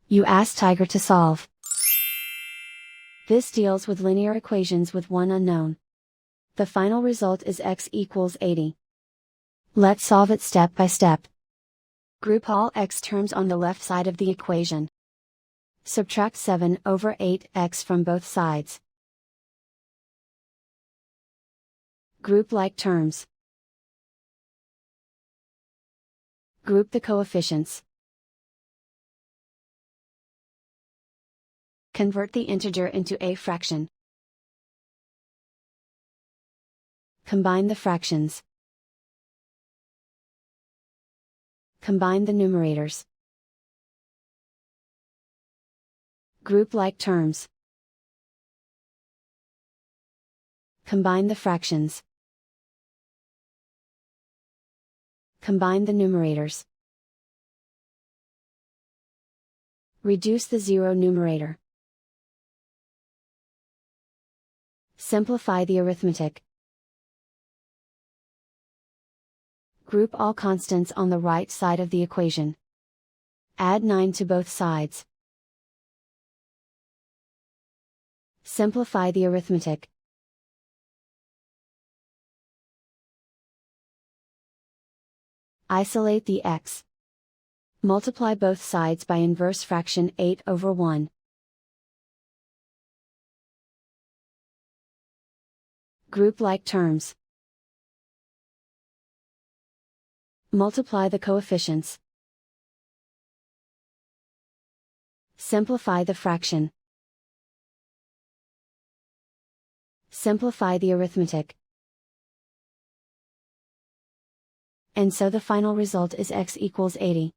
You ask Tiger to solve. This deals with linear equations with one unknown. The final result is x equals 80. Let's solve it step by step. Group all x terms on the left side of the equation. Subtract 7 over 8x from both sides. Group like terms. Group the coefficients. Convert the integer into a fraction. Combine the fractions. Combine the numerators. Group like terms. Combine the fractions. Combine the numerators. Reduce the zero numerator. Simplify the arithmetic. Group all constants on the right side of the equation. Add 9 to both sides. Simplify the arithmetic. Isolate the x. Multiply both sides by inverse fraction 8 over 1. Group like terms. Multiply the coefficients. Simplify the fraction. Simplify the arithmetic. And so the final result is x equals 80.